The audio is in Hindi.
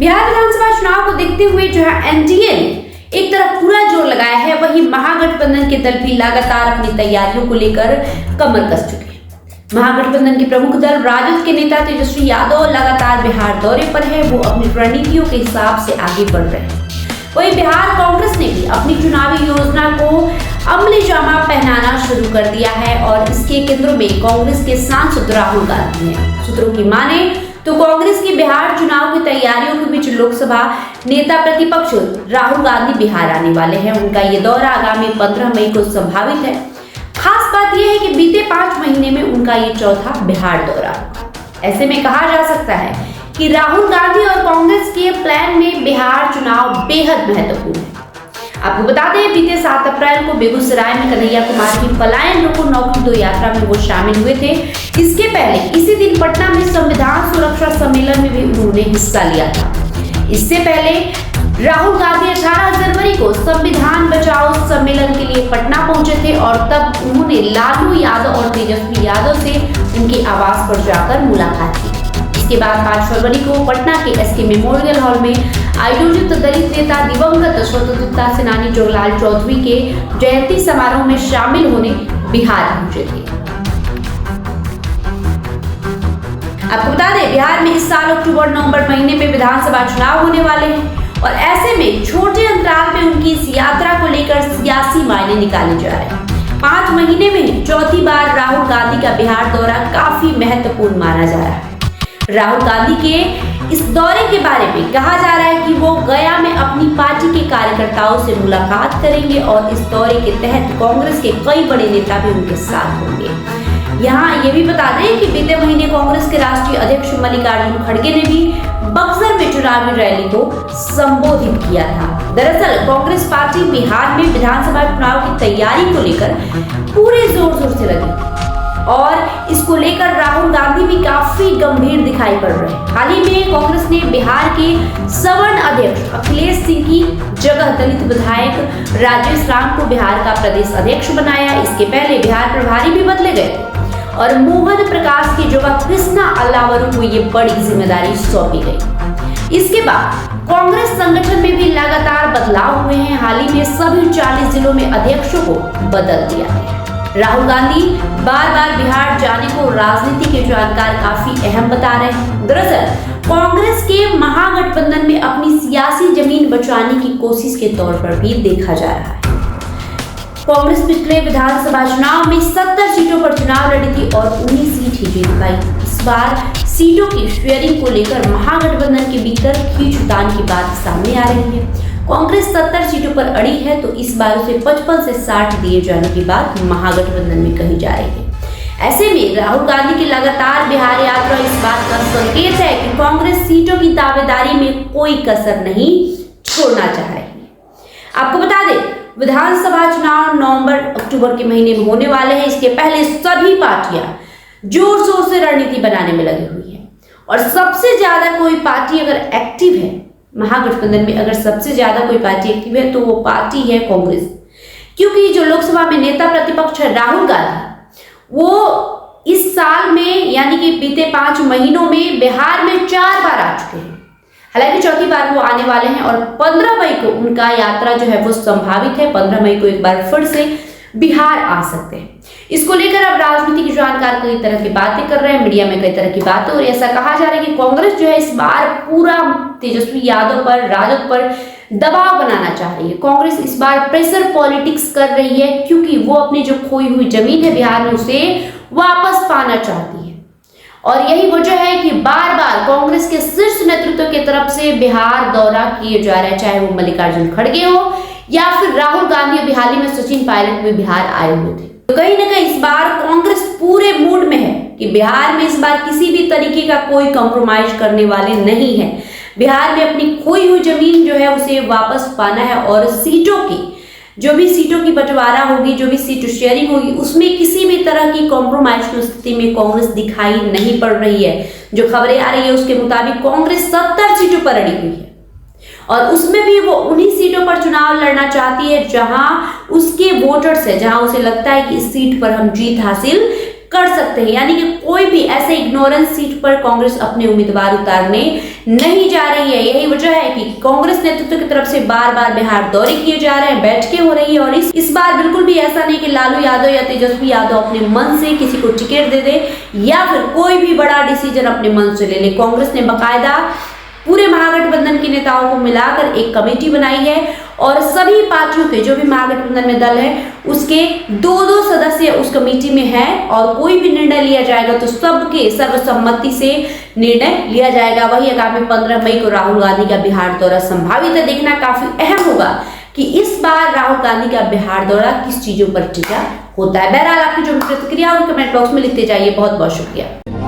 बिहार विधानसभा चुनाव को देखते हुए जहां एनडीए ने एक तरफ पूरा जोर लगाया है, वहीं महागठबंधन के दल भी लगातार अपनी तैयारियों को लेकर कमर कस चुके हैं। महागठबंधन के प्रमुख दल राजद के नेता तेजस्वी यादव लगातार बिहार दौरे पर है। वो अपनी रणनीतियों के हिसाब से आगे बढ़ रहे हैं। वहीं बिहार कांग्रेस ने भी अपनी चुनावी योजना को अमली जामा पहनाना शुरू कर दिया है और इसके केंद्र में कांग्रेस के सांसद राहुल गांधी हैं। सूत्रों की माने तो कांग्रेस की बिहार चुनाव की तैयारियों के बीच लोकसभा नेता प्रतिपक्ष राहुल गांधी बिहार आने वाले हैं। उनका ये दौरा आगामी 15 मई को संभावित है। खास बात यह है कि बीते 5 महीने में उनका ये चौथा बिहार दौरा। ऐसे में कहा जा सकता है कि राहुल गांधी और कांग्रेस के प्लान में बिहार चुनाव बेहद महत्वपूर्ण है। आपको बता दें, बीते 7 अप्रैल को बेगूसराय में कन्हैया कुमार की पलायन रोको नौकरी दो यात्रा में वो शामिल हुए थे। इसके पहले इसी दिन पटना में संविधान सुरक्षा सम्मेलन में भी उन्होंने हिस्सा लिया था। इससे पहले राहुल गांधी 18 जनवरी को संविधान बचाओ सम्मेलन के लिए पटना पहुंचे थे और तब उन्होंने लालू यादव और तेजस्वी यादव से उनके आवास पर जाकर मुलाकात की। इसके बाद 5 फरवरी को पटना के एसके मेमोरियल हॉल में आयोजित दलित नेता दिवंगत स्वतंत्रता सेनानी जवाहरलाल चौधरी के जयंती समारोह में शामिल होने बिहार पहुंचे थे। आपको बता दें, बिहार में इस साल अक्टूबर-नवंबर महीने में विधानसभा चुनाव होने वाले हैं और ऐसे में छोटे अंतराल में उनकी इस यात्रा को लेकर सियासी मायने निकाले जा रहे हैं। 5 महीने में चौथी बार राहुल गांधी का बिहार दौरा काफी महत्वपूर्ण माना जा रहा है। राहुल गांधी के इस दौरे के बारे में कहा जा रहा है कि वो गया में अपनी पार्टी के कार्यकर्ताओं से मुलाकात करेंगे और इस दौरे के तहत कांग्रेस के कई बड़े नेता भी उनके साथ होंगे। यहाँ ये भी बता दें कि बीते महीने कांग्रेस के राष्ट्रीय अध्यक्ष मल्लिकार्जुन खड़गे ने भी बक्सर में चुनावी रैली को संबोधित किया था। दरअसल कांग्रेस पार्टी बिहार में विधानसभा चुनाव की तैयारी को लेकर पूरे जोर शोर से लगी और इसको लेकर राहुल गांधी भी काफी गंभीर दिखाई पड़ रहे हैं। हाल ही में कांग्रेस ने बिहार के सवर्ण अध्यक्ष अखिलेश सिंह की जगह दलित विधायक राजेश राम को बिहार का प्रदेश अध्यक्ष बनाया। इसके पहले बिहार प्रभारी भी बदले गए और मोहन प्रकाश की जगह कृष्णा अल्लावरू को ये बड़ी जिम्मेदारी सौंपी गई। इसके बाद कांग्रेस संगठन में भी लगातार बदलाव हुए हैं। हाल ही में सभी 40 जिलों में अध्यक्षों को बदल दिया है। राहुल गांधी बार बार बिहार जाने को राजनीति के जानकार काफी अहम बता रहे हैं। दरअसल कांग्रेस के महागठबंधन में अपनी सियासी जमीन बचाने की कोशिश के तौर पर भी देखा जा रहा है। कांग्रेस पिछले विधानसभा चुनाव में 70 सीटों पर चुनाव लड़ी थी और 19 सीट ही जीत पाई। इस बार सीटों की शेयरिंग को लेकर महागठबंधन के भीतर खींचतान की बात सामने आ रही है। कांग्रेस 70 सीटों पर अड़ी है तो इस बार उसे 55 से 60 दिए जाने की बात महागठबंधन में कही जा रही है। ऐसे में राहुल गांधी की लगातार बिहार यात्रा इस बात का संकेत है कि कांग्रेस सीटों की दावेदारी में कोई कसर नहीं छोड़ना चाह रही है। आपको बता दें, विधानसभा चुनाव नवंबर-अक्टूबर के महीने में होने वाले हैं। इसके पहले सभी पार्टियां जोर शोर से रणनीति बनाने में लगी हुई है और सबसे ज्यादा कोई पार्टी अगर एक्टिव है महागठबंधन में, अगर सबसे ज्यादा कोई पार्टी एक्टिव है तो वो पार्टी है कांग्रेस। क्योंकि जो लोकसभा में नेता प्रतिपक्ष है राहुल गांधी, वो इस साल में यानी कि बीते 5 महीनों में बिहार में 4 बार आ चुके हैं। हालांकि चौथी बार वो आने वाले हैं और 15 मई को उनका यात्रा जो है वो संभावित है। 15 मई को एक बार फिर से बिहार आ सकते हैं। इसको लेकर अब राजनीति के जानकार कई तरह की बातें कर रहे हैं, मीडिया में कई तरह की बातें, और ऐसा कहा जा रहा है कि कांग्रेस जो है इस बार पूरा तेजस्वी यादव पर, राजद पर दबाव बनाना चाह रही है। कांग्रेस इस बार प्रेशर पॉलिटिक्स कर रही है क्योंकि वो अपनी जो खोई हुई जमीन है बिहार में उसे वापस पाना चाहती है और यही वजह है कि बार बार कांग्रेस के शीर्ष नेतृत्व की तरफ से बिहार दौरा किए जा रहे हैं, चाहे वो मल्लिकार्जुन खड़गे हो या फिर राहुल गांधी। अभी हाल ही में सचिन पायलट भी बिहार आए हुए थे। तो कहीं ना कहीं इस बार कांग्रेस पूरे मूड में है कि बिहार में इस बार किसी भी तरीके का कोई कॉम्प्रोमाइज करने वाले नहीं है। बिहार में अपनी खोई हुई जमीन जो है उसे वापस पाना है और सीटों की जो भी सीटों की बंटवारा होगी, जो भी सीट शेयरिंग होगी, उसमें किसी भी तरह की कॉम्प्रोमाइज की स्थिति में कांग्रेस दिखाई नहीं पड़ रही है। जो खबरें आ रही है उसके मुताबिक कांग्रेस 70 सीटों पर अड़ी हुई है और उसमें भी वो उन्हीं सीटों पर चुनाव लड़ना चाहती है जहां उसके वोटर्स है, जहां उसे लगता है कि इस सीट पर हम जीत हासिल कर सकते हैं। यानी कि कोई भी ऐसे इग्नोरेंस सीट पर कांग्रेस अपने उम्मीदवार उतारने नहीं जा रही है। यही वजह है कि कांग्रेस नेतृत्व की तरफ से बार बार बिहार दौरे किए जा रहे हैं, बैठकें हो रही है और इस बार बिल्कुल भी ऐसा नहीं कि लालू यादव या तेजस्वी यादव अपने मन से किसी को टिकट दे दे या फिर कोई भी बड़ा डिसीजन अपने मन से ले ले। कांग्रेस ने बाकायदा पूरे महागठबंधन के नेताओं को मिलाकर एक कमेटी बनाई है और सभी पार्टियों के जो भी महागठबंधन में दल है उसके 2-2 सदस्य उस कमेटी में हैं और कोई भी निर्णय लिया जाएगा तो सबके सर्वसम्मति से निर्णय लिया जाएगा। वही आगामी 15 मई को राहुल गांधी का बिहार दौरा संभावित है। देखना काफी अहम होगा कि इस बार राहुल गांधी का बिहार दौरा किस चीजों पर टिका होता है। बहरहाल आपकी जो प्रतिक्रिया हो कमेंट बॉक्स में लिखते जाइए। बहुत बहुत शुक्रिया।